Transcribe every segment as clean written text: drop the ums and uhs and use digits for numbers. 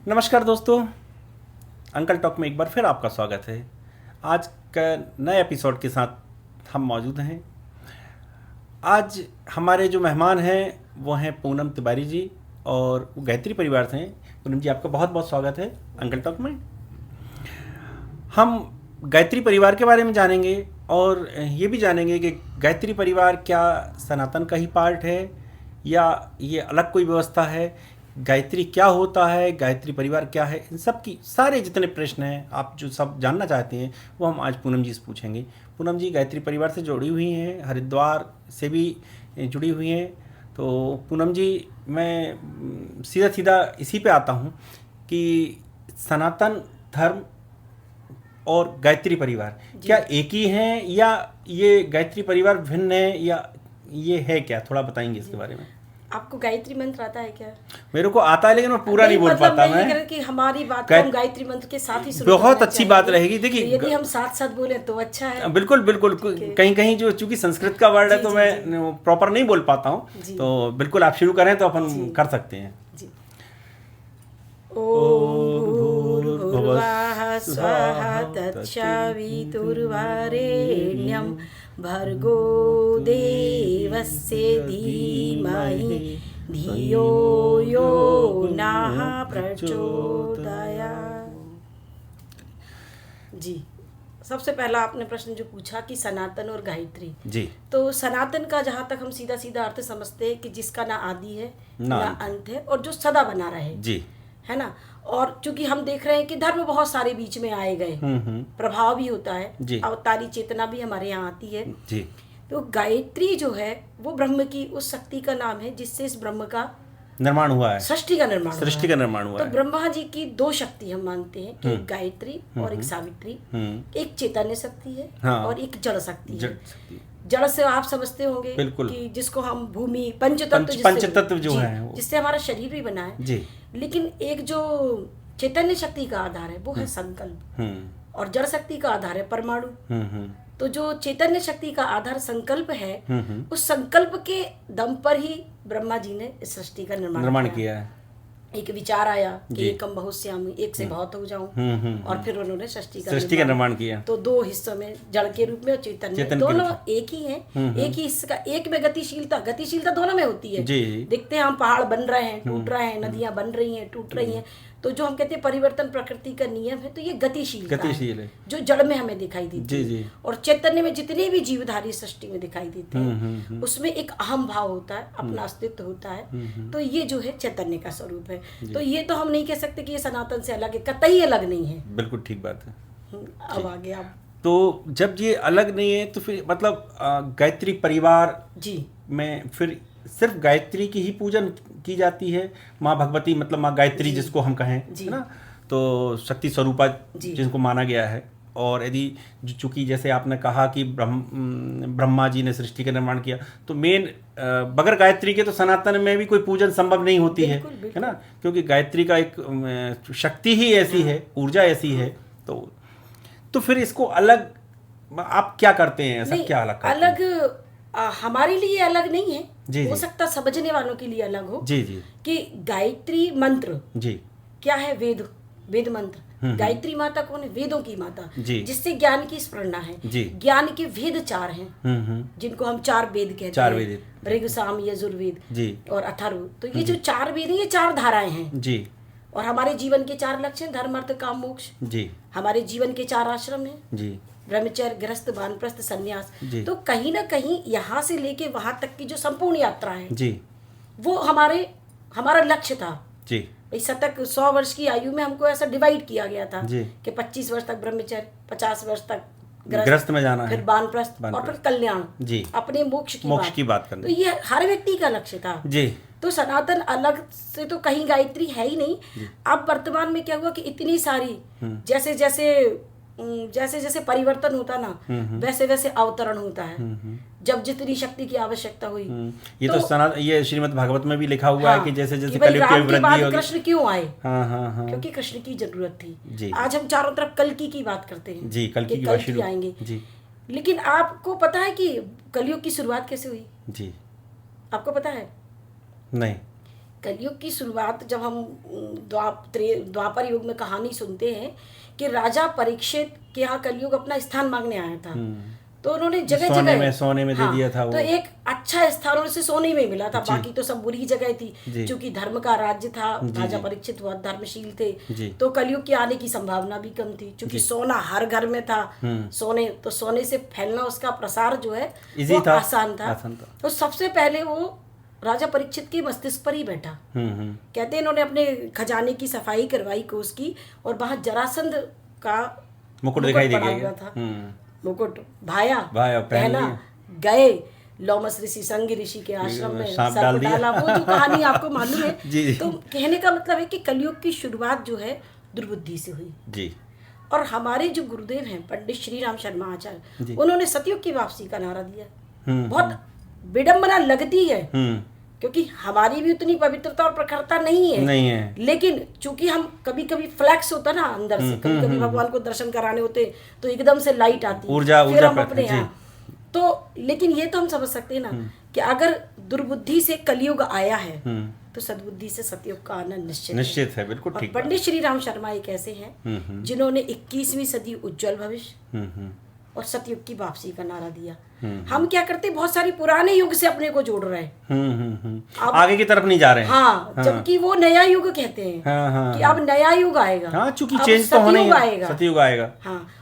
नमस्कार दोस्तों, uncle talk में एक बार फिर आपका स्वागत है। आज का नए एपिसोड के साथ हम मौजूद हैं। आज हमारे जो मेहमान हैं वो हैं पूनम तिवारी जी और वो गायत्री परिवार से हैं। पूनम जी, आपका बहुत बहुत स्वागत है अंकल टॉक में। हम गायत्री परिवार के बारे में जानेंगे और ये भी जानेंगे कि गायत्री परिवार क्या सनातन का ही पार्ट है या ये अलग कोई व्यवस्था है, गायत्री क्या होता है, गायत्री परिवार क्या है। इन सब की सारे जितने प्रश्न हैं आप जो सब जानना चाहते हैं वो हम आज पूनम जी से पूछेंगे। पूनम जी गायत्री परिवार से जुड़ी हुई हैं, हरिद्वार से भी जुड़ी हुई हैं। तो पूनम जी, मैं सीधा सीधा इसी पे आता हूँ कि सनातन धर्म और गायत्री परिवार क्या एक ही हैं या ये गायत्री परिवार भिन्न है या ये है क्या, थोड़ा बताएंगे इसके बारे में। आपको गायत्री मंत्र आता है क्या? मेरे को आता है लेकिन मैं पूरा नहीं बोल पाता। मैं कि हमारी बात हम गायत्री मंत्र के साथ ही शुरू बहुत अच्छी बात रहेगी। देखिए, तो यदि हम साथ साथ बोले तो अच्छा है। बिल्कुल बिल्कुल। कहीं कहीं जो चूंकि संस्कृत का वर्ड है तो मैं प्रॉपर नहीं बोल पाता हूँ, तो बिल्कुल आप शुरू करें तो अपन कर सकते हैं। ओम भूर्भुवः स्वः तत्सवितुर्वरेण्यं भर्गो देवस्य धीमहि धियो यो नः प्रचोदयात्। जी, सबसे पहला आपने प्रश्न जो पूछा कि सनातन और गायत्री जी, तो सनातन का जहाँ तक हम सीधा सीधा अर्थ समझते हैं कि जिसका ना आदि है ना अंत है और जो सदा बना रहे जी, है ना। और चूंकि हम देख रहे हैं कि धर्म बहुत सारे बीच में आए गए, प्रभाव भी होता है, अवतारी चेतना भी हमारे यहाँ आती है जी। तो गायत्री जो है वो ब्रह्म की उस शक्ति का नाम है जिससे इस ब्रह्म का निर्माण हुआ है, सृष्टि का निर्माण हुआ है। तो ब्रह्मा जी की दो शक्ति हम मानते हैं कि एक गायत्री और एक सावित्री। एक चैतन्य शक्ति है और एक जड़ शक्ति है। जड़ से आप समझते होंगे कि जिसको हम भूमि पंचतत्व जो है जिससे हमारा शरीर भी बना है जी। लेकिन एक जो चैतन्य शक्ति का आधार है वो है संकल्प और जड़ शक्ति का आधार है परमाणु। तो जो चैतन्य शक्ति का आधार संकल्प है, उस संकल्प के दम पर ही ब्रह्मा जी ने इस सृष्टि का निर्माण किया है। एक विचार आया कि एकम बहुश्यामि, एक से बहुत हो जाऊं, और फिर उन्होंने सृष्टि का निर्माण किया। तो दो हिस्सों में, जड़ के रूप में और चैतन्य, दोनों एक ही हैं। एक ही हिस्से का, एक में गतिशीलता दोनों में होती है। देखते हैं हम पहाड़ बन रहे हैं, टूट रहे हैं, नदियां बन रही हैं, टूट रही हैं। तो जो हम कहते हैं परिवर्तन प्रकृति का नियम है, तो ये गतिशील है जो जड़ में हमें दिखाई देती है। और चैतन्य में जितने भी जीवधारी सृष्टि में दिखाई देते हैं उसमें एक अहम भाव होता है, अपना अस्तित्व होता है। तो ये जो है चैतन्य का स्वरूप है। तो ये तो हम नहीं कह सकते कि ये सनातन से अलग है, कतई अलग नहीं है। बिल्कुल ठीक बात है। अब आगे आप तो जब ये अलग नहीं है तो फिर मतलब गायत्री परिवार जी में फिर सिर्फ गायत्री की ही पूजन की जाती है। माँ भगवती मतलब माँ गायत्री जिसको हम कहें, है ना, तो शक्ति स्वरूपा जिनको माना गया है। और यदि चूंकि जैसे आपने कहा कि ब्रह्मा जी ने सृष्टि का निर्माण किया, तो मेन बगैर गायत्री के तो सनातन में भी कोई पूजन संभव नहीं होती है ना, क्योंकि गायत्री का एक शक्ति ही ऐसी है, ऊर्जा ऐसी है। तो फिर इसको अलग आप क्या करते हैं, ऐसा क्या अलग करते हैं? अलग हमारे लिए अलग नहीं है जी, हो सकता समझने वालों के लिए अलग हो जी जी। कि गायत्री मंत्र जी क्या है, वेद मंत्र। गायत्री माता कौन है? वेदों की माता जी, जिससे ज्ञान की स्फुरणा है जी। ज्ञान के वेद चार हैं जिनको हम चार वेद कहते हैं, ऋग साम यजुर्वेद जी और अथर्व। तो ये जो चार वेद हैं ये चार धाराएं हैं जी। और हमारे जीवन के चार लक्ष्य हैं, धर्म अर्थ काम मोक्ष जी। हमारे जीवन के चार आश्रम हैं जी, ब्रह्मचर्य, गृहस्थ, वानप्रस्थ, संन्यास। तो कहीं ना कहीं यहाँ से लेके वहां तक की जो संपूर्ण यात्रा है जी, वो हमारा लक्ष्य था जी। इस शतक 100 वर्ष की आयु में हमको ऐसा डिवाइड किया गया था कि 25 वर्ष तक ब्रह्मचर्य, 50 वर्ष तक गृहस्थ में जाना है, फिर वानप्रस्थ और फिर कल्याण जी, अपने मोक्ष की बात करनी। तो ये हर व्यक्ति का लक्ष्य था जी। तो सनातन अलग से तो कहीं गायत्री है ही नहीं। अब वर्तमान में क्या हुआ कि इतनी सारी जैसे जैसे परिवर्तन होता ना, वैसे वैसे अवतरण होता है। जब जितनी शक्ति की आवश्यकता हुई, ये तो ये श्रीमद् भागवत में भी लिखा हुआ है कि जैसे जैसे कलयुग की वृद्धि होगी, कृष्ण क्यों आए? क्योंकि कृष्ण की जरूरत थी। आज हम चारों तरफ कल्कि की बात करते हैं जी, कल्कि आएंगे जी। लेकिन आपको पता है कि कलयुग की शुरुआत कैसे हुई जी? आपको पता है? नहीं। कलयुग की शुरुआत जब हम द्वापर युग में कहानी सुनते हैं कि राजा परीक्षित के यहाँ कलयुग अपना स्थान मांगने आया था, तो उन्होंने जगह जगह सोने में दे दिया था वो। तो एक अच्छा स्थान उनसे सोने में मिला था, बाकी तो सब बुरी जगह थी। क्योंकि धर्म का राज्य था, राजा परीक्षित बहुत धर्मशील थे, तो कलयुग के आने की संभावना भी कम थी। क्योंकि सोना हर घर में था, सोने से फैलना, उसका प्रसार जो है वो आसान था। तो सबसे पहले वो राजा परीक्षित के मस्तिष्क पर ही बैठा। कहते हैं इन्होंने अपने खजाने की सफाई करवाई कोष की, और वहां जरासंध का मुकुट दिखाई गया था। मुकुट भाया पहना, गए लोमस ऋषि संग ऋषि के आश्रम में सर्प डाला, वो जो कहानी आपको मालूम है। तो कहने का मतलब है कि कलयुग की शुरुआत जो है दुर्बुद्धि से हुई जी। और हमारे जो गुरुदेव हैं पंडित श्री राम शर्मा आचार्य, उन्होंने सतयुग की वापसी का नारा दिया। बहुत विडंबना लगती है, क्योंकि हमारी भी उतनी पवित्रता और प्रखरता नहीं है। लेकिन चूंकि हम कभी कभी फ्लैक्स होता ना अंदर से, कभी कभी भगवान को दर्शन कराने होते तो एकदम से लाइट आती, फिर हम अपने यहाँ तो, लेकिन ये तो हम समझ सकते हैं ना कि अगर दुर्बुद्धि से कलयुग आया है तो सद्बुद्धि से सतयुग का आना निश्चित है। बिल्कुल ठीक। पंडित श्री राम शर्मा एक ऐसे हैं जिन्होंने 21वीं सदी उज्जवल भविष्य और सतयुग की वापसी का नारा दिया। हम क्या करते, बहुत सारी पुराने युग से अपने को जोड़ रहे हैं, आगे की तरफ नहीं जा रहे हैं। हाँ, जबकि वो नया युग कहते हैं कि अब नया युग आएगा, चूंकि चेंज तो होना ही है, सतयुग आएगा।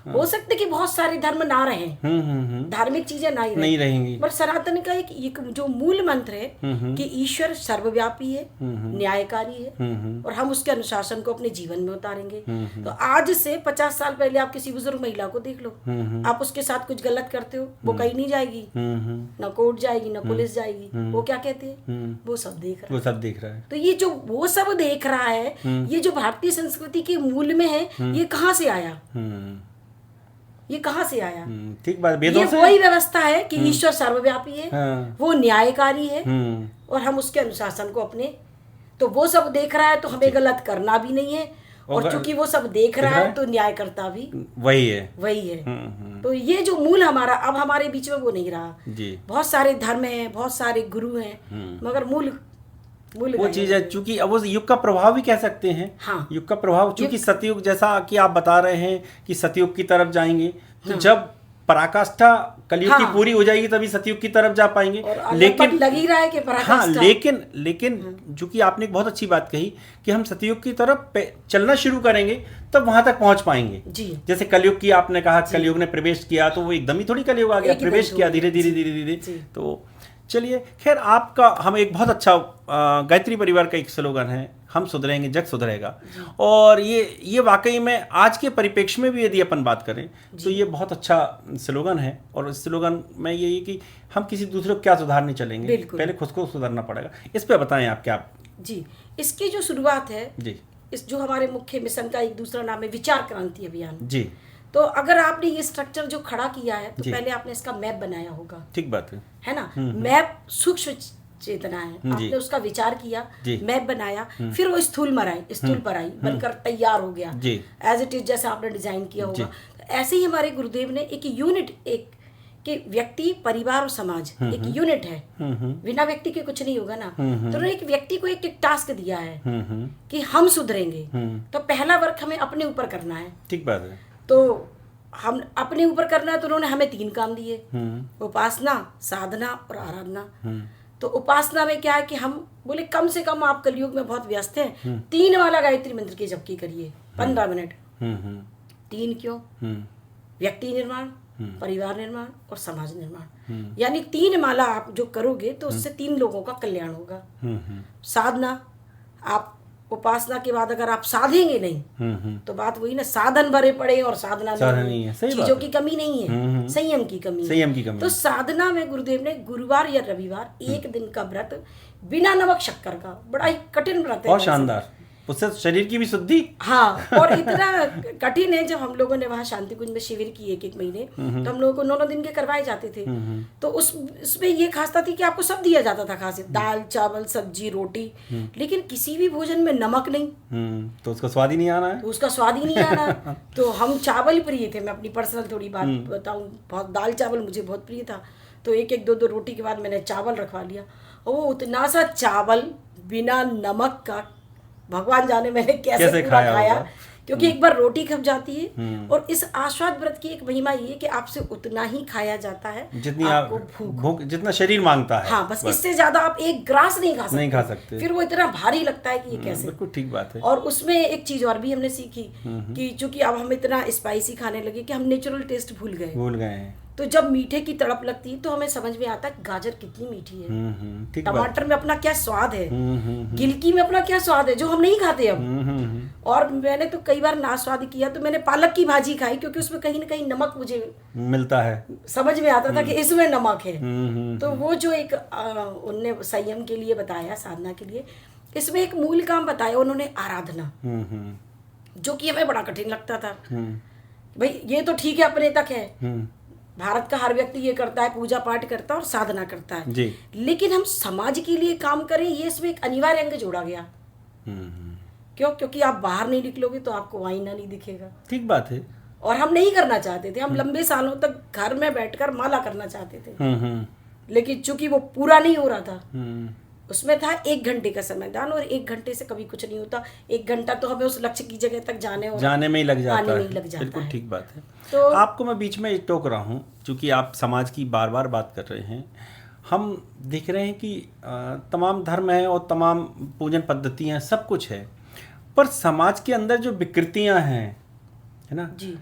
हो सकता है कि बहुत सारे धर्म ना रहे, धार्मिक चीजें नहीं रहेंगी, पर सनातन का एक जो मूल मंत्र है कि ईश्वर सर्वव्यापी है, न्यायकारी है, और हम उसके अनुशासन को अपने जीवन में उतारेंगे। तो आज से 50 साल पहले आप किसी बुजुर्ग महिला को देख लो, आप उसके साथ कुछ गलत करते हो, वो कहीं नहीं जाएगी, न कोर्ट जाएगी, न पुलिस जाएगी, वो क्या कहते हैं, वो सब देख रहा है। तो ये जो वो सब देख रहा है, ये जो भारतीय संस्कृति के मूल में है, ये कहाँ से आया? ये कहाँ से आया? ठीक बात, वेदों से। वही व्यवस्था है कि ईश्वर सर्वव्यापी है, वो न्यायकारी है, और हम उसके अनुशासन को अपने, तो वो सब देख रहा है तो हमें गलत करना भी नहीं है, और चूंकि वो सब देख रहा है तो न्यायकर्ता भी वही है। तो ये जो मूल हमारा, अब हमारे बीच में वो नहीं रहा जी। बहुत सारे धर्म हैं, बहुत सारे गुरु हैं, मगर मूल वो चीज है, चूंकि अब वो युग का प्रभाव भी कह सकते हैं। हाँ, युग का प्रभाव, चूंकि सतयुग जैसा कि आप बता रहे हैं कि सतयुग की तरफ जाएंगे, तो जब पराकाष्ठा कलयुग की पूरी हो जाएगी तभी सतयुग की तरफ जा पाएंगे। लेकिन लग ही रहा है कि पराकाष्ठा, लेकिन जो कि आपने एक बहुत अच्छी बात कही कि हम सतयुग की तरफ चलना शुरू करेंगे तब वहां तक पहुंच पाएंगे जी। जैसे कलयुग की आपने कहा, कलयुग ने प्रवेश किया तो वो एकदम ही थोड़ी कलयुग आ गया, प्रवेश किया धीरे धीरे। तो चलिए, खैर आपका, हम एक बहुत अच्छा गायत्री परिवार का एक स्लोगन है, हम सुधरेंगे जग सुधरेगा, और ये वाकई में आज के परिप्रेक्ष्य में भी यदि अपन बात करें तो ये बहुत अच्छा स्लोगन है। और इस स्लोगन में ये है कि हम किसी दूसरे को क्या सुधारने चलेंगे, पहले खुद को सुधारना पड़ेगा। इस पे बताएं आप क्या जी। इसकी जो शुरुआत है जी, इस जो हमारे मुख्य मिशन का एक दूसरा नाम है विचार क्रांति अभियान जी। तो अगर आपने ये स्ट्रक्चर जो खड़ा किया है तो पहले आपने इसका मैप बनाया होगा, ठीक बात है ना। मैप सूक्ष्म चेतना है, आपने उसका विचार किया, मैप बनाया, फिर वो स्थूल पर आई बनकर तैयार हो गया एज इट इज, जैसा आपने डिजाइन किया होगा। ऐसे ही हमारे गुरुदेव ने एक यूनिट, एक कि व्यक्ति, परिवार और समाज एक यूनिट है, बिना व्यक्ति के कुछ नहीं होगा ना। तो एक व्यक्ति को एक टास्क दिया है कि हम सुधरेंगे, तो पहला वर्क हमें अपने ऊपर करना है, ठीक बात है। तो हम अपने ऊपर करना है, तो उन्होंने हमें 3 काम दिए, उपासना, साधना और आराधना। तो उपासना में क्या है कि हम बोले कम से कम आप कलयुग में बहुत व्यस्त हैं, 3 वाला गायत्री मंत्र की जपकी करिए 15 मिनट। 3 क्यों? व्यक्ति निर्माण, परिवार निर्माण और समाज निर्माण, यानी 3 माला आप जो करोगे तो उससे 3 लोगों का कल्याण होगा। साधना, आप उपासना के बाद अगर आप साधेंगे नहीं तो बात वही ना, साधन भरे पड़े और साधना नहीं है, चीजों की कमी नहीं है, संयम की कमी। तो साधना में गुरुदेव ने गुरुवार या रविवार 1 दिन का व्रत बिना नमक शक्कर का, बड़ा ही कठिन व्रत है, बहुत शानदार, उससे शरीर की भी शुद्धि। हाँ, और इतना कठिन है। जब हम लोगों ने वहाँ शांति कुंज में शिविर किए 1 महीने, तो हम लोगों को 9 दिन के करवाए जाते थे। तो उसमें ये खासियत थी कि आपको सब दिया जाता था, खासियत दाल चावल सब्जी रोटी, लेकिन किसी भी भोजन में नमक नहीं, तो उसका स्वाद ही नहीं आना है। तो हम चावल प्रिय थे, मैं अपनी पर्सनल थोड़ी बात बताऊँ, बहुत दाल चावल मुझे बहुत प्रिय था। तो 1-1 2-2 रोटी के बाद मैंने चावल रखवा लिया, और वो उतना सा चावल बिना नमक का भगवान जाने मैंने कैसे पूरा खाया क्योंकि एक बार रोटी खप जाती है। और इस आस्वाद व्रत की एक महिमा ये है कि आपसे उतना ही खाया जाता है जितनी आपको भूख जितना शरीर मांगता है। हाँ, बस इससे ज्यादा आप एक ग्रास नहीं खा सकते। फिर वो इतना भारी लगता है कि ये कैसे। बिल्कुल ठीक बात है। और उसमें एक चीज और भी हमने सीखी कि चूंकि अब हम इतना स्पाइसी खाने लगे कि हम नेचुरल टेस्ट भूल गए हैं। तो जब मीठे की तड़प लगती है तो हमें समझ में आता है गाजर कितनी मीठी है, टमाटर में अपना क्या स्वाद है, गिलकी में अपना क्या स्वाद है जो हम नहीं खाते अब। और मैंने तो कई बार नास्वाद किया, तो मैंने पालक की भाजी खाई क्योंकि उसमें कहीं ना कहीं नमक मुझे मिलता है, समझ में आता था कि इसमें नमक है। तो वो जो एक उनने संयम के लिए बताया, साधना के लिए, इसमें एक मूल काम बताया उन्होंने, आराधना, जो कि हमें बड़ा कठिन लगता था। भाई ये तो ठीक है अपने तक है, भारत का हर व्यक्ति ये करता है, पूजा पाठ करता है और साधना करता है जी। लेकिन हम समाज के लिए काम करें, ये इसमें एक अनिवार्य अंग जोड़ा गया। क्यों? क्योंकि आप बाहर नहीं निकलोगे तो आपको आईना नहीं दिखेगा। ठीक बात है। और हम नहीं करना चाहते थे, हम लंबे सालों तक घर में बैठकर माला करना चाहते थे। लेकिन चूंकि वो पूरा नहीं हो रहा था, उसमें था 1 घंटे का समय दान, और 1 घंटे से कभी कुछ नहीं होता। 1 घंटा तो हमें उस लक्ष्य की जगह तक जाने में ही लग जाता है। बिल्कुल ठीक बात है। तो आपको मैं बीच में टोक रहा हूँ, क्योंकि आप समाज की बार बार बात कर रहे हैं। हम देख रहे हैं कि तमाम धर्म हैं और तमाम पूजन पद्धतियाँ, सब कुछ है, पर समाज के अंदर जो विकृतियाँ हैं, है ना जी,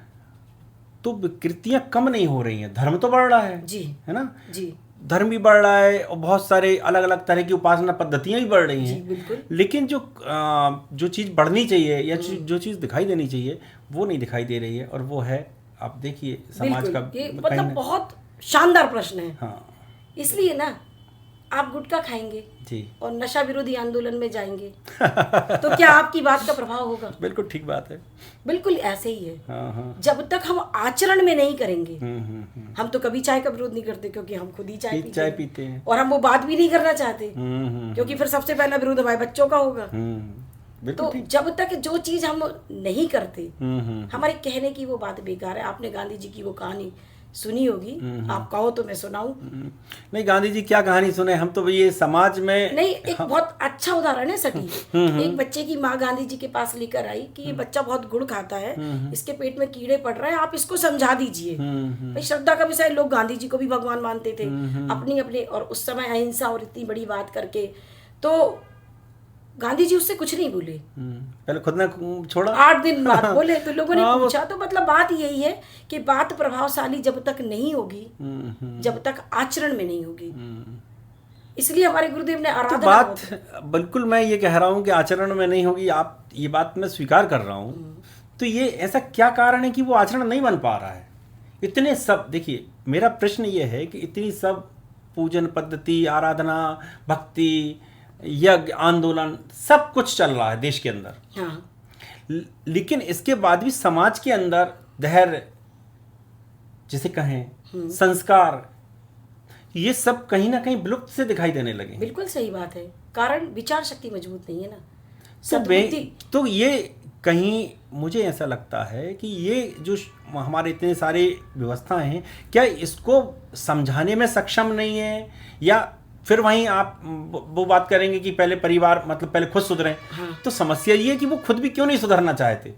तो विकृतियाँ कम नहीं हो रही हैं, धर्म तो बढ़ रहा है जी, है ना जी, धर्म भी बढ़ रहा है और बहुत सारे अलग अलग तरह की उपासना पद्धतियां भी बढ़ रही हैं। लेकिन जो चीज़ बढ़नी चाहिए या जो चीज़ दिखाई देनी चाहिए वो नहीं दिखाई दे रही है, और वो है, आप देखिए समाज का, ये मतलब बहुत शानदार प्रश्न है। हाँ, इसलिए ना आप गुटखा खाएंगे जी और नशा विरोधी आंदोलन में जाएंगे तो क्या आपकी बात का प्रभाव होगा? बिल्कुल ठीक बात है, बिल्कुल ऐसे ही है। हाँ। जब तक हम आचरण में नहीं करेंगे, हम तो कभी चाय का विरोध नहीं करते क्योंकि हम खुद ही चाय पीते हैं, और हम वो बात भी नहीं करना चाहते क्योंकि फिर सबसे पहला विरोध हमारे बच्चों का होगा। तो जब तक जो चीज हम नहीं करते, हमारे कहने की वो बात बेकार है। आपने गांधी जी की वो कहानी सुनी होगी, आप कहो तो मैं सुनाऊं? नहीं, गांधी जी क्या कहानी सुने हम तो, ये समाज में नहीं, एक बहुत अच्छा उदाहरण है सटीक। एक बच्चे की माँ गांधी जी के पास लेकर आई कि ये बच्चा बहुत गुड़ खाता है, इसके पेट में कीड़े पड़ रहे हैं, आप इसको समझा दीजिए। भाई श्रद्धा का विषय, लोग गांधी जी को भी भगवान मानते थे अपनी, और उस समय अहिंसा और इतनी बड़ी बात करके, तो गांधी जी उससे कुछ नहीं बोले, पहले खुद ने छोड़ा, 8 दिन बाद बोले। तो लोगों ने पूछा, तो मतलब बात यही है कि बात प्रभावशाली जब तक नहीं होगी, जब तक आचरण में नहीं होगी। इसलिए हमारे गुरुदेव ने आराधना, तो बात बिल्कुल मैं ये कह रहा हूँ कि आचरण में नहीं होगी, आप ये बात मैं स्वीकार कर रहा हूँ। तो ये ऐसा क्या कारण है कि वो आचरण नहीं बन पा रहा है? इतने सब, देखिए मेरा प्रश्न ये है कि इतनी सब पूजन पद्धति, आराधना, भक्ति, यज्ञ, आंदोलन, सब कुछ चल रहा है देश के अंदर। हाँ। लेकिन इसके बाद भी समाज के अंदर धैर्य, जिसे कहें, संस्कार, ये सब कहीं ना कहीं विलुप्त से दिखाई देने लगे। बिल्कुल सही बात है, कारण विचार शक्ति मजबूत नहीं है ना। तो ये कहीं मुझे ऐसा लगता है कि ये जो हमारे इतने सारे व्यवस्थाएं हैं, क्या इसको समझाने में सक्षम नहीं है, या फिर वहीं आप वो बात करेंगे कि पहले परिवार, मतलब पहले खुद सुधरें। हाँ। तो समस्या ये है कि वो खुद भी क्यों नहीं सुधरना चाहते?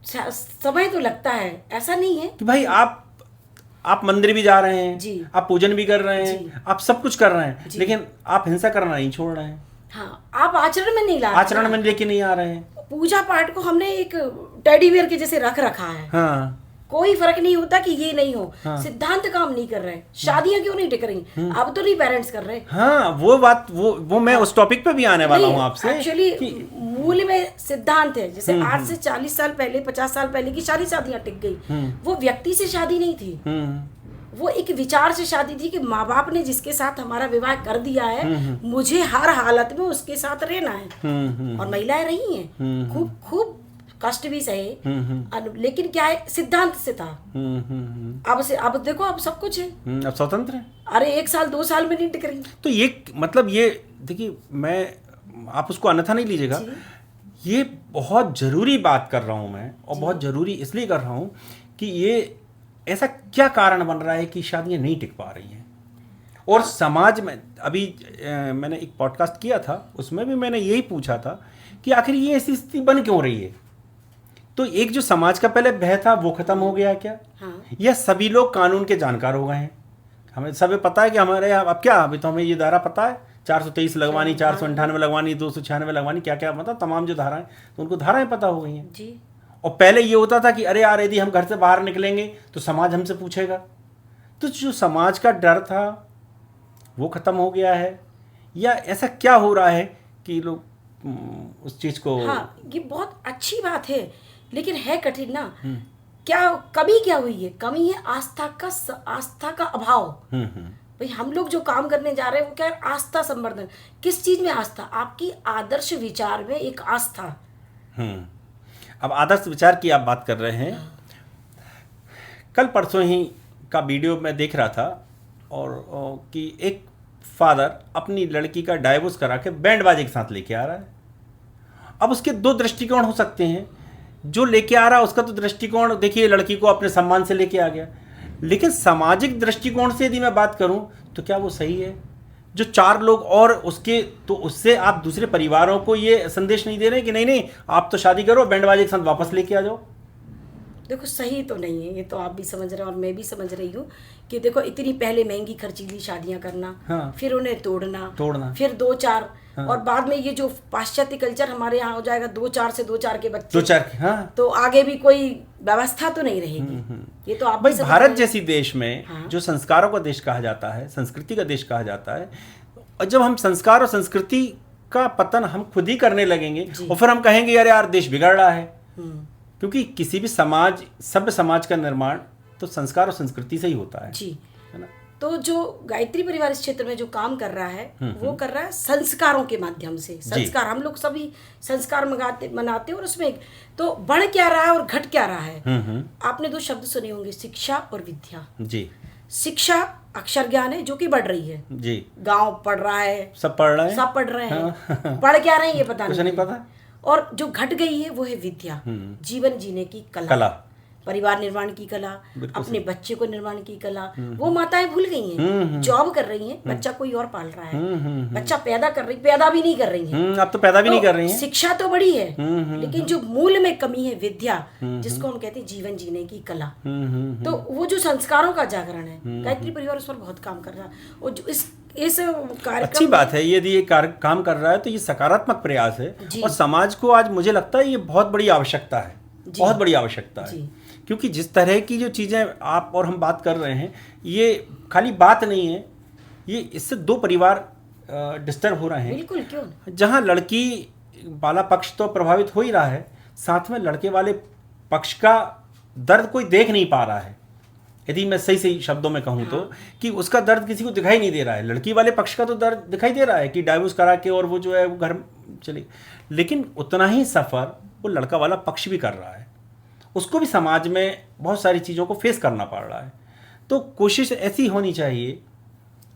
समय तो लगता है, ऐसा नहीं है कि भाई आप मंदिर भी जा रहे हैं जी, आप पूजन भी कर रहे हैं, आप सब कुछ कर रहे हैं, लेकिन आप हिंसा करना नहीं छोड़ रहे हैं। हाँ, आप आचरण में नहीं ला रहे, आचरण में लेके नहीं आ रहे हैं। पूजा पाठ को हमने एक टेडी बियर के जैसे रख रखा है। हाँ। कोई फर्क नहीं होता कि ये नहीं हो। हाँ। सिद्धांत काम नहीं कर रहे, शादियां क्यों नहीं टिक रही? अब तो नहीं पेरेंट्स कर रहे। हाँ, वो बात, वो मैं उस टॉपिक पे भी आने वाला हूँ आपसे। एक्चुअली मूल में सिद्धांत है, जैसे आज से 40 साल पहले, 50 साल पहले की सारी शादियां टिक गई। वो व्यक्ति से शादी नहीं थी, वो एक विचार से शादी थी कि माँ बाप ने जिसके साथ हमारा विवाह कर दिया है, मुझे हर हालत में उसके साथ रहना है। और महिलाएं रही हैं, खूब कष्ट भी सहे, लेकिन क्या है, सिद्धांत से था। अब देखो, अब सब कुछ है, अब स्वतंत्र है। अरे 1 साल 2 साल में नहीं टिक रही। तो ये मतलब, ये देखिए, मैं, आप उसको अन्यथा नहीं लीजिएगा, ये बहुत जरूरी बात कर रहा हूँ मैं, और बहुत जरूरी इसलिए कर रहा हूँ कि ये ऐसा क्या कारण बन रहा है कि शादियां नहीं टिक पा रही हैं, और समाज में अभी मैंने एक पॉडकास्ट किया था, उसमें भी मैंने यही पूछा था कि आखिर ये ऐसी स्थिति बन क्यों रही है। तो एक जो समाज का पहले भय था वो खत्म हो गया क्या? हाँ। या सभी लोग कानून के जानकार हो गए हैं? हमें सभी पता है कि हमारे यहाँ अब क्या, अभी तो हमें ये धारा पता है 423 लगवानी, 498 लगवानी, 296 लगवानी, क्या क्या मतलब तमाम जो धाराएं, तो उनको धाराएं पता हो गई हैं जी। और पहले ये होता था कि अरे यार यदि हम घर से बाहर निकलेंगे तो समाज हमसे पूछेगा। तो जो समाज का डर था वो खत्म हो गया है, या ऐसा क्या हो रहा है कि लोग उस चीज को। हाँ, ये बहुत अच्छी बात है, लेकिन है कठिन ना। क्या कमी क्या हुई है? कमी है आस्था का अभाव। भाई हम लोग जो काम करने जा रहे हैं वो क्या है? आस्था संवर्धन। किस चीज में आस्था? आपकी आदर्श विचार में एक आस्था। अब आदर्श विचार की आप बात कर रहे हैं, कल परसों ही का वीडियो मैं देख रहा था और कि एक फादर अपनी लड़की का डाइवोर्स करा के बैंड बाजे के साथ लेके आ रहा है। अब उसके दो दृष्टिकोण हो सकते हैं। जो लेके आ रहा है उसका तो दृष्टिकोण देखिए, लड़की को अपने सम्मान से लेके आ गया, लेकिन सामाजिक दृष्टिकोण से यदि मैं बात करूं तो क्या वो सही है? जो 4 लोग और उसके, तो उससे आप दूसरे परिवारों को ये संदेश नहीं दे रहे कि नहीं नहीं आप तो शादी करो, बैंड बाजे के साथ वापस लेके आ जाओ। देखो सही तो नहीं है, ये तो आप भी समझ रहे हैं और मैं भी समझ रही हूँ कि देखो इतनी पहले महंगी खर्चीली शादियां करना, हाँ। फिर उन्हें तोड़ना फिर 2-4, हाँ। और बाद में ये जो पाश्चात्य कल्चर हमारे यहाँ हो जाएगा 2-4 से 2-4 के बच्चे, 2-4 हाँ। तो आगे भी कोई व्यवस्था तो नहीं रहेगी। ये तो आप भाई भारत जैसी देश में, हाँ। जो संस्कारों का देश कहा जाता है, संस्कृति का देश कहा जाता है, और जब हम संस्कार और संस्कृति का पतन हम खुद ही करने लगेंगे और फिर हम कहेंगे यार यार देश बिगड़ रहा है, क्योंकि किसी भी समाज, सभ्य समाज का निर्माण तो संस्कार और संस्कृति से ही होता है जी, है ना। तो जो गायत्री परिवार इस क्षेत्र में जो काम कर रहा है वो कर रहा है संस्कारों के माध्यम से। संस्कार हम लोग सभी संस्कार मनाते और उसमें तो बढ़ क्या रहा है और घट क्या रहा है। आपने 2 शब्द सुने होंगे, शिक्षा और विद्या। जी, शिक्षा अक्षर ज्ञान है जो कि बढ़ रही है जी, गांव पढ़ रहा है, सब पढ़ रहे हैं, सब पढ़ रहे हैं, पढ़ क्या रहे हैं ये पता नहीं पता। और जो घट गई है वो है विद्या, जीवन जीने की कला, परिवार निर्माण की कला, अपने बच्चे को निर्माण की कला। वो माताएं भूल गई हैं, जॉब कर रही हैं, बच्चा कोई और पाल रहा है, बच्चा पैदा भी नहीं कर रही हैं। अब तो पैदा भी नहीं कर रही हैं। शिक्षा तो बड़ी है, लेकिन जो मूल में कमी है विद्या, जिसको हम कहते हैं जीवन जीने की कला। तो वो जो संस्कारों का जागरण है, गायत्री परिवार उस पर बहुत काम कर रहा है। और जो इस कार्यक्रम, अच्छी बात है यदि ये काम कर रहा है तो ये सकारात्मक प्रयास है, और समाज को आज मुझे लगता है ये बहुत बड़ी आवश्यकता है, बहुत बड़ी आवश्यकता है। क्योंकि जिस तरह की जो चीज़ें आप और हम बात कर रहे हैं, ये खाली बात नहीं है, ये इससे 2 परिवार डिस्टर्ब हो रहे हैं। बिल्कुल, क्यों? जहां लड़की वाला पक्ष तो प्रभावित हो ही रहा है, साथ में लड़के वाले पक्ष का दर्द कोई देख नहीं पा रहा है। यदि मैं सही शब्दों में कहूँ तो कि उसका दर्द किसी को दिखाई नहीं दे रहा है। लड़की वाले पक्ष का तो दर्द दिखाई दे रहा है कि डाइवोर्स करा के और वो जो है वो घर चले, लेकिन उतना ही सफ़र वो लड़का वाला पक्ष भी कर रहा है। उसको भी समाज में बहुत सारी चीज़ों को फेस करना पड़ रहा है। तो कोशिश ऐसी होनी चाहिए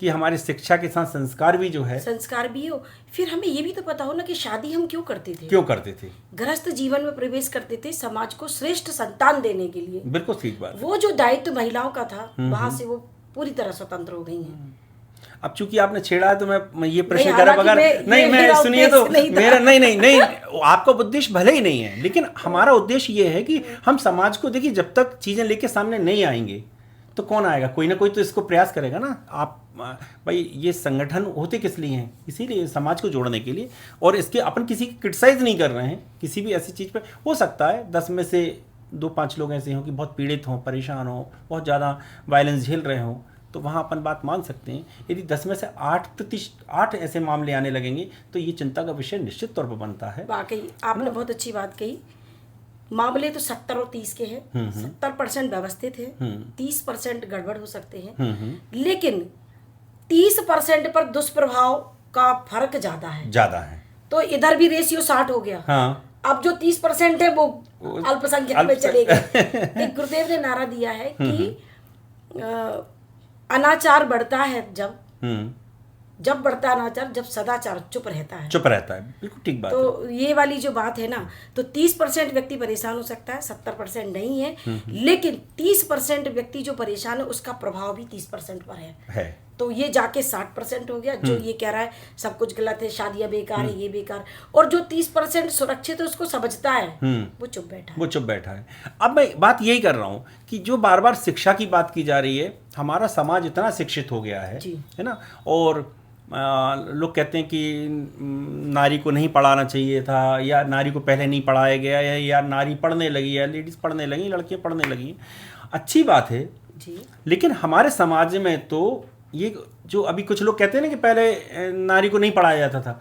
कि हमारे शिक्षा के साथ संस्कार भी जो है, संस्कार भी हो। फिर हमें ये भी तो पता हो ना कि शादी हम क्यों करते थे। गृहस्थ जीवन में प्रवेश करते थे समाज को श्रेष्ठ संतान देने के लिए। बिल्कुल ठीक बात। वो जो दायित्व महिलाओं का था वहां से वो पूरी तरह स्वतंत्र हो गई हैं। अब चूंकि आपने छेड़ा है तो मैं ये प्रश्न करा बगैर नहीं, मैं सुनिए तो मेरा नहीं आपका उद्देश्य भले ही नहीं है, लेकिन हमारा उद्देश्य ये है कि हम समाज को, देखिए जब तक चीज़ें लेके सामने नहीं आएंगे तो कौन आएगा? कोई ना कोई तो इसको प्रयास करेगा ना। आप भाई ये संगठन होते किस लिए हैं? इसीलिए समाज को जोड़ने के लिए। और इसके अपन किसी की क्रिटिसाइज नहीं कर रहे हैं, किसी भी ऐसी चीज़ पर हो सकता है 10 में से 2-5 लोग ऐसे हों कि बहुत पीड़ित हों, परेशान हों, बहुत ज़्यादा वायलेंस झेल रहे हों, तो वहाँ अपन बात मान सकते हैं। यदि 10 में से 8 ऐसे मामले आने लगेंगे तो ये चिंता का विषय निश्चित तौर पर बनता है। वाकई आपने बहुत अच्छी बात कही। मामले तो 70 और 30 के हैं। 70% व्यवस्थित है, 30% गड़बड़ हो सकते हैं, लेकिन 30% पर दुष्प्रभाव का फर्क ज्यादा है। तो इधर भी रेशियो 60 हो गया। हाँ। अब जो 30% है वो अल्पसंख्यक में चले गए। एक गुरुदेव ने नारा दिया है कि अनाचार बढ़ता है जब बढ़ता अनाचार, जब सदाचार चुप रहता है। बिल्कुल ठीक बात। तो ये वाली जो बात है ना, तो 30% व्यक्ति परेशान हो सकता है, 70% नहीं है, लेकिन 30% व्यक्ति जो परेशान है उसका प्रभाव भी 30% पर है। तो ये जाके 60% हो गया। जो ये कह रहा है सब कुछ गलत है, शादियां बेकार है, ये बेकार, और जो 30% सुरक्षित है उसको समझता है, वो चुप बैठा है। अब मैं बात यही कर रहा हूँ कि जो बार बार शिक्षा की बात की जा रही है, हमारा समाज इतना शिक्षित हो गया है ना, और लोग कहते हैं कि नारी को नहीं पढ़ाना चाहिए था, या नारी को पहले नहीं पढ़ाया गया, या नारी पढ़ने लगी, या लेडीज़ पढ़ने लगी, लड़कियाँ पढ़ने लगी। अच्छी बात है जी, लेकिन हमारे समाज में तो ये जो अभी कुछ लोग कहते हैं ना कि पहले नारी को नहीं पढ़ाया जाता था,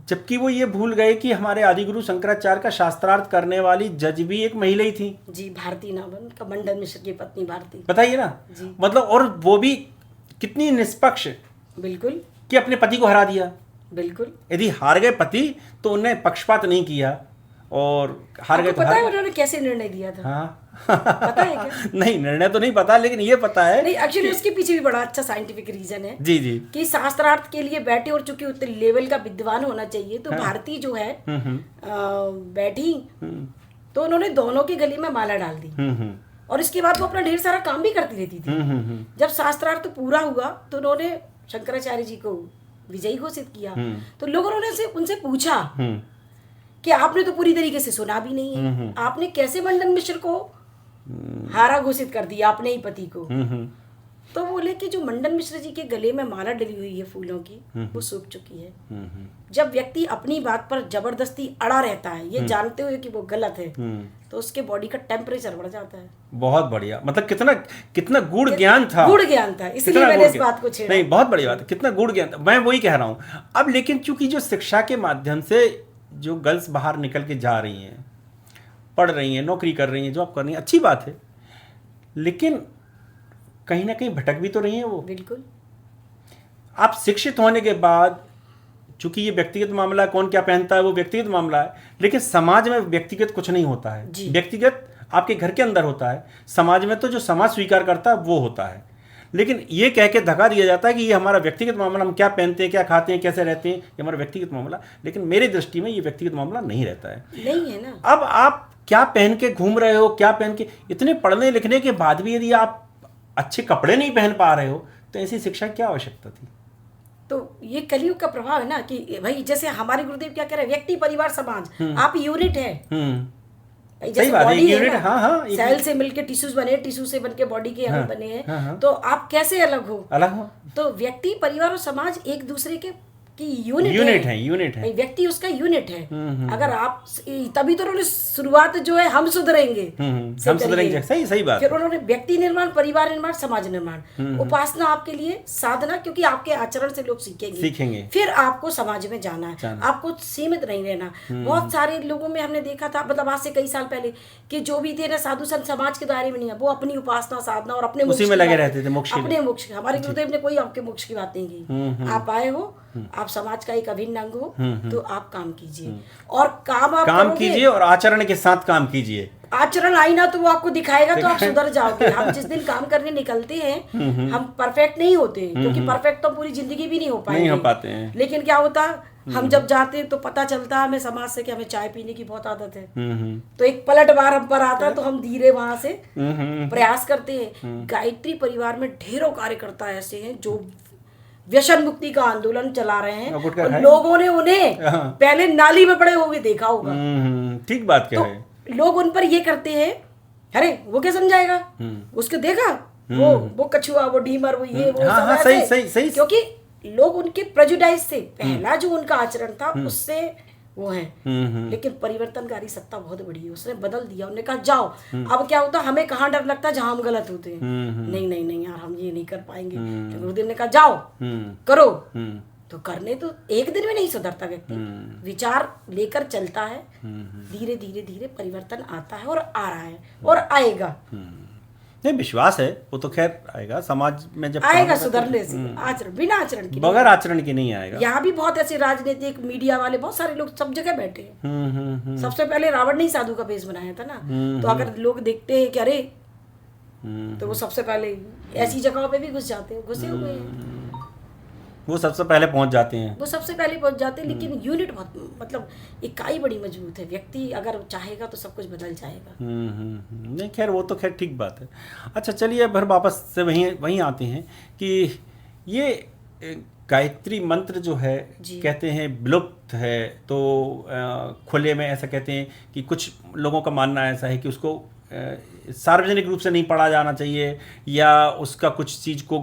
जबकि वो ये भूल गए कि हमारे आदिगुरु शंकराचार्य का शास्त्रार्थ करने वाली जज भी एक महिला ही थी जी, भारती नाम है उनका, मंडन मिश्र की पत्नी भारती। बताइए ना जी। मतलब, और वो भी कितनी निष्पक्ष, बिल्कुल, कि अपने पति को हरा दिया। बिल्कुल, यदि हार गए पति तो उन्हें पक्षपात नहीं किया, और हार गए तो पता है उन्होंने कैसे निर्णय दिया था? हाँ पता है क्या? नहीं, निर्णय तो नहीं पता, लेकिन ये पता है नहीं, एक्चुअली उसके पीछे भी बड़ा अच्छा साइंटिफिक रीजन है जी जी, कि शास्त्रार्थ के लिए बैठे, और चूंकि उतने लेवल का विद्वान होना चाहिए, तो भारती जो है बैठी, तो उन्होंने दोनों के गले में माला डाल दी, और इसके बाद वो अपना ढेर सारा काम भी करती रहती थी। जब शास्त्रार्थ पूरा हुआ तो उन्होंने शंकराचार्य जी को विजयी घोषित किया। तो लोगों ने उनसे पूछा कि आपने तो पूरी तरीके से सुना भी नहीं है, आपने कैसे मंडन मिश्र को हारा घोषित कर दिया अपने ही पति को? तो बोले कि जो मंडन मिश्र जी के गले में माला डली हुई है फूलों की, वो सूख चुकी है। जब व्यक्ति अपनी बात पर जबरदस्ती अड़ा रहता है, ये जानते हुए कि वो गलत है, तो उसके बॉडी का टेम्परेचर बढ़ जाता है। बहुत बढ़िया, मतलब कितना गूढ़ ज्ञान था, इसलिए मैंने इस बात को छेड़ा। नहीं, बहुत बड़ी बात है, कितना गूढ़ ज्ञान था, मैं वही कह रहा हूँ। अब लेकिन चूंकि जो शिक्षा के माध्यम से जो गर्ल्स बाहर निकल के जा रही हैं, पढ़ रही हैं, नौकरी कर रही हैं, जॉब कर रही हैं, अच्छी बात है, लेकिन कहीं ना कहीं भटक भी तो रही हैं वो। बिल्कुल, आप शिक्षित होने के बाद, चूंकि ये व्यक्तिगत मामला है, कौन क्या पहनता है वो व्यक्तिगत मामला है, लेकिन समाज में व्यक्तिगत कुछ नहीं होता है। व्यक्तिगत आपके घर के अंदर होता है, समाज में तो जो समाज स्वीकार करता है वो होता है। लेकिन ये कह के धक्का दिया जाता है कि ये हमारा व्यक्तिगत मामला, हम क्या पहनते हैं, क्या खाते हैं, कैसे रहते हैं, ये हमारा व्यक्तिगत मामला। लेकिन मेरी दृष्टि में ये व्यक्तिगत मामला नहीं रहता है। नहीं है ना। अब आप क्या पहन के घूम रहे हो, क्या पहन के, इतने पढ़ने लिखने के बाद भी यदि आप अच्छे कपड़े नहीं पहन पा रहे हो, तो ऐसी शिक्षा की क्या आवश्यकता थी? तो ये कलयुग का प्रभाव है ना, कि भाई जैसे हमारे गुरुदेव क्या कह रहे हैं, व्यक्ति, परिवार, समाज, आप यूनिट है। सही बात है, यूनिट, हाँ, सेल से मिलके टिश्यूज बने, टिश्यू से बनके बॉडी के अंग बने हैं, तो आप कैसे अलग हो? तो व्यक्ति, परिवार और समाज एक दूसरे के कि यूनिट है। व्यक्ति उसका यूनिट है। अगर आप, तभी तो उन्होंने शुरुआत जो है हम सुधरेंगे, सही बात। फिर उन्होंने व्यक्ति निर्माण, परिवार निर्माण, समाज निर्माण, उपासना आपके लिए साधना, क्योंकि आपके आचरण से लोग सीखेंगे। फिर आपको समाज में जाना है, आपको सीमित नहीं रहना। बहुत सारे लोगों में हमने देखा था, मतलब आज से कई साल पहले, कि जो भी थे ना साधु संत समाज के दायरे में नहीं है, वो अपनी उपासना, साधना और अपने उसी में लगे रहते थे, अपने मोक्ष। हमारे गुरुदेव ने कोई आपके मोक्ष की बात नहीं की। आप आए हो, आप समाज का एक अभिन्न अंग हो, तो आप काम कीजिए, और काम कीजिए, और आचरण के साथ काम कीजिए। आचरण आई ना तो वो आपको दिखाएगा, तो आप सुधर जाओगे। हम जिस दिन काम करने निकलते हैं, हम परफेक्ट नहीं होते, क्योंकि परफेक्ट तो पूरी जिंदगी भी नहीं हो पाते हैं। लेकिन क्या होता, हम जब जाते हैं तो पता चलता है हमें समाज से कि हमें चाय पीने की बहुत आदत है, तो एक पलटवार हम पर आता है, तो हम धीरे वहां से प्रयास करते हैं। गायत्री परिवार में ढेरों कार्यकर्ता ऐसे हैं जो व्यसन मुक्ति का आंदोलन चला रहे हैं, और लोगों ने उन्हें पहले नाली में पड़े हुए देखा होगा। ठीक बात कह रहे हैं। लोग उन पर ये करते हैं, अरे वो क्या समझाएगा, उसके देखा वो कछुआ, वो डीमर, वो ये वो, सही। क्योंकि लोग उनके प्रेजुडाइज से, पहला जो उनका आचरण था उससे वो है। लेकिन परिवर्तनकारी सत्ता बहुत बड़ी है, उसने बदल दिया। उन्होंने कहा जाओ। अब क्या होता, हमें कहाँ डर लगता है जहां हम गलत होते हैं, नहीं यार हम ये नहीं कर पाएंगे। तो गुरुदेव ने कहा जाओ, करो। तो करने तो एक दिन में नहीं सुधरता व्यक्ति, विचार लेकर चलता है, धीरे धीरे धीरे परिवर्तन आता है, और आ रहा है, और आएगा। नहीं, विश्वास है, वो तो खैर आएगा। समाज में जब आएगा सुधरने से, आचरण, बिना आचरण के, बगैर आचरण के नहीं आएगा। यहाँ भी बहुत ऐसे राजनीतिक, मीडिया वाले, बहुत सारे लोग सब जगह बैठे हैं। सबसे पहले रावण ने ही साधु का भेष बनाया था ना, तो अगर लोग देखते हैं कि अरे, तो वो सबसे पहले ऐसी जगहों पे भी घुस जाते हैं, घुसे हुए हैं, वो सबसे पहले पहुंच जाते हैं। लेकिन यूनिट बहुत, मतलब इकाई बड़ी मजबूत है। व्यक्ति अगर चाहेगा तो सब कुछ बदल जाएगा। नहीं, खैर वो तो खैर ठीक बात है। अच्छा, चलिए अब वापस से वहीं आते हैं कि ये गायत्री मंत्र जो है कहते हैं विलुप्त है, तो खुले में ऐसा कहते हैं कि कुछ लोगों का मानना ऐसा है कि उसको सार्वजनिक रूप से नहीं पढ़ा जाना चाहिए, या उसका कुछ चीज़ को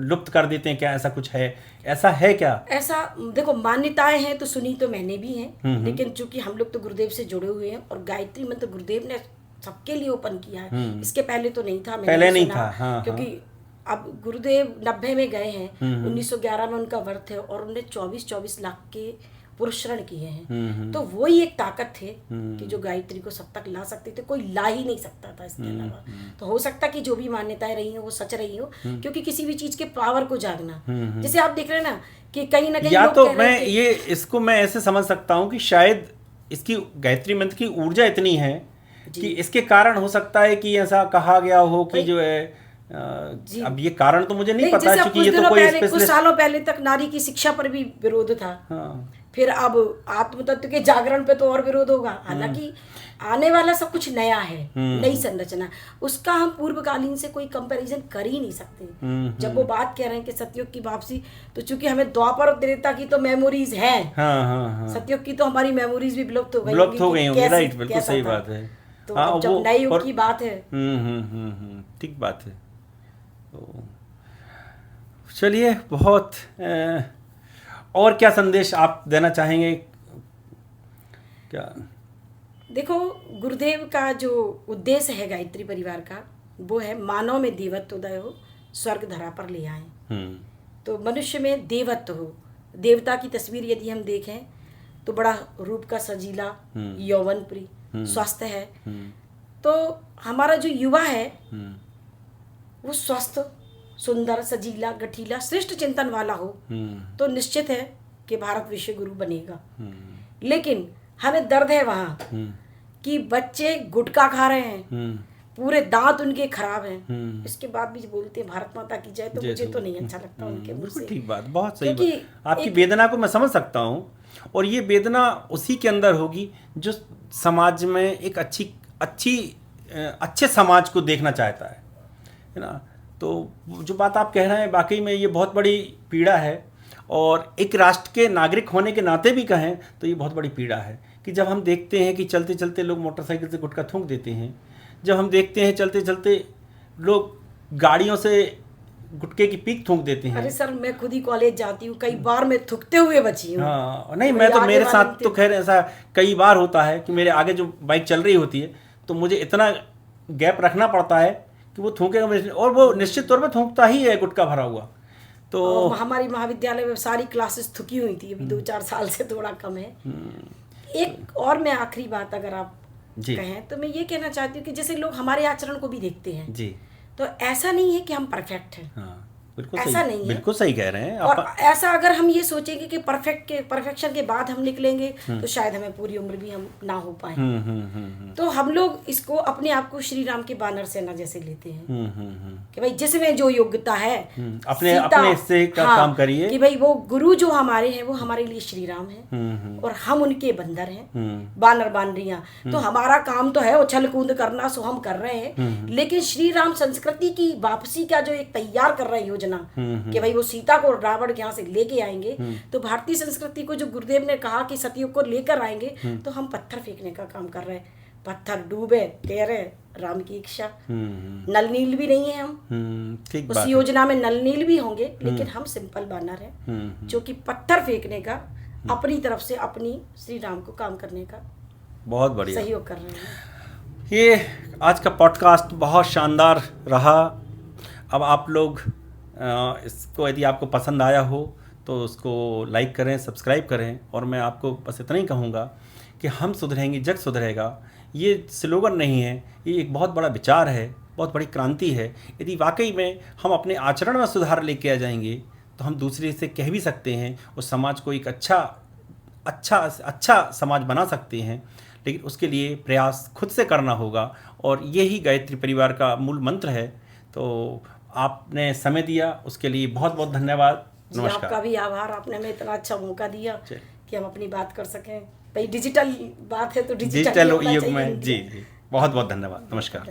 लुप्त कर देते हैं, क्या ऐसा कुछ है? ऐसा है क्या? ऐसा देखो, मान्यताएं हैं तो सुनी तो मैंने भी हैं, लेकिन चूंकि हम लोग तो गुरुदेव से जुड़े हुए हैं और गायत्री मंत्र गुरुदेव ने सबके लिए ओपन किया है। इसके पहले तो नहीं था, पहले नहीं था। हाँ, क्योंकि अब गुरुदेव 90 में गए हैं, 1911 में उनका वर्त है और उन्होंने 24 लाख के पुरस्रण किए हैं। तो वो ही एक ताकत थे कि जो गायत्री को सब तक ला सकते थे, कोई ला ही नहीं सकता था इसके अलावा। तो हो सकता कि जो भी मान्यताएं रही हो वो सच रही हो, क्योंकि किसी भी चीज के पावर को जागना, जैसे आप देख रहे हैं ना कि कहीं ना कहीं या तो मैं ये इसको मैं ऐसे समझ सकता हूँ कि शायद इसकी गायत्री मंत्र की ऊर्जा इतनी है कि इसके कारण हो सकता है कि ऐसा कहा गया हो कि जो है अब ये कारण तो मुझे नहीं पता, क्योंकि ये तो कोई कुछ सालों पहले तक नारी की शिक्षा पर भी विरोध था। फिर अब आत्म तत्व के जागरण पे तो और विरोध होगा। हालांकि आने वाला सब कुछ नया है, नई संरचना, उसका हम पूर्वकालीन से कोई कंपैरिजन कर ही नहीं सकते। जब वो बात कह रहे हैं कि सतयुग की वापसी, तो चूंकि हमें द्वापर और त्रेता की तो मेमोरीज है, सतयुग की तो हमारी मेमोरीज भी विलुप्त हो गई होंगी। राइट, बिल्कुल सही बात है। तो जब नए युग की बात है, ठीक बात है। तो चलिए, बहुत और क्या संदेश आप देना चाहेंगे? क्या देखो, गुरुदेव का जो उद्देश्य है गायत्री परिवार का, वो है मानव में देवत्व उदय हो, स्वर्ग धरा पर ले आए। तो मनुष्य में देवत्व हो। देवता की तस्वीर यदि हम देखें तो बड़ा रूप का सजीला, यौवन प्रिय, स्वस्थ है। तो हमारा जो युवा है वो स्वस्थ, सुंदर, सजीला, गठीला, श्रेष्ठ चिंतन वाला हो तो निश्चित है कि भारत विश्व गुरु बनेगा। लेकिन हमें दर्द है वहाँ कि बच्चे गुटखा खा रहे हैं, पूरे दांत उनके खराब हैं, इसके बाद भी बोलते हैं भारत माता की जय। तो मुझे तो नहीं अच्छा लगता उनके मुंह से। ठीक बात, बहुत सही बात। आपकी वेदना को मैं समझ सकता हूँ, और ये वेदना उसी के अंदर होगी जो समाज में एक अच्छे समाज को देखना चाहता है ना। तो जो बात आप कह रहे हैं, वाकई में ये बहुत बड़ी पीड़ा है, और एक राष्ट्र के नागरिक होने के नाते भी कहें तो ये बहुत बड़ी पीड़ा है कि जब हम देखते हैं कि चलते चलते लोग मोटरसाइकिल से गुटखा थूक देते हैं, जब हम देखते हैं चलते चलते लोग गाड़ियों से गुटखे की पीक थूक देते हैं। अरे सर, मैं खुद ही कॉलेज जाती हूँ, कई बार मैं थूकते हुए बची हूँ। हाँ, नहीं, मैं तो मेरे साथ तो खैर ऐसा कई बार होता है कि मेरे आगे जो बाइक चल रही होती है तो मुझे इतना गैप रखना पड़ता है कि वो थूकेगा, और वो निश्चित तौर पर थूकता ही है गुटखा भरा हुआ। तो हमारी महाविद्यालय में सारी क्लासेस थुकी हुई थी, अभी 2-4 साल से थोड़ा कम है। एक और मैं आखिरी बात अगर आप कहें तो मैं ये कहना चाहती हूँ कि जैसे लोग हमारे आचरण को भी देखते हैं जी, तो ऐसा नहीं है कि हम परफेक्ट हैं। हाँ, बिल्कुल ऐसा नहीं है, बिल्कुल सही कह रहे हैं। और ऐसा अगर हम ये सोचेंगे कि परफेक्शन के बाद हम निकलेंगे तो शायद हमें पूरी उम्र भी हम ना हो पाए। तो हम लोग इसको अपने आप को श्री राम के बानर सेना जैसे लेते हैं कि भाई जिसमें जो योग्यता है अपने से काम करिए, कि भाई वो गुरु जो हमारे हैं वो हमारे लिए श्री राम है और हम उनके बंदर हैं, बानर बानरियां। तो हमारा काम तो है उछल कूद करना, सो हम कर रहे हैं, लेकिन श्री राम संस्कृति की वापसी का जो एक तैयार कर रहे हैं कि भाई वो सीता को रावण के यहाँ से लेके आएंगे, तो भारतीय संस्कृति को जो गुरुदेव ने कहा कि सतयुग को लेकर आएंगे, तो हम पत्थर फेंकने का काम कर रहे हैं। पत्थर डूबे तैरे राम की इच्छा। नल नील भी नहीं है हम, उस योजना में नल नील भी होंगे, लेकिन हम सिंपल बानर हैं जो कि पत्थर फेंकने का अपनी तरफ से अपनी श्री राम को काम करने का बहुत बढ़िया सहयोग कर रहे हैं। ये आज का पॉडकास्ट बहुत शानदार रहा। अब आप लोग इसको यदि आपको पसंद आया हो तो उसको लाइक करें, सब्सक्राइब करें, और मैं आपको बस इतना ही कहूँगा कि हम सुधरेंगे जग सुधरेगा ये स्लोगन नहीं है, ये एक बहुत बड़ा विचार है, बहुत बड़ी क्रांति है। यदि वाकई में हम अपने आचरण में सुधार लेके आ जाएंगे तो हम दूसरे से कह भी सकते हैं, उस समाज को एक अच्छा समाज बना सकते हैं। लेकिन उसके लिए प्रयास खुद से करना होगा, और यही गायत्री परिवार का मूल मंत्र है। तो आपने समय दिया उसके लिए बहुत बहुत धन्यवाद। नमस्कार। आपका भी आभार, आपने हमें इतना अच्छा मौका दिया कि हम अपनी बात कर सकें। भाई डिजिटल बात है तो डिजिटल युग में जी बहुत बहुत धन्यवाद। नमस्कार।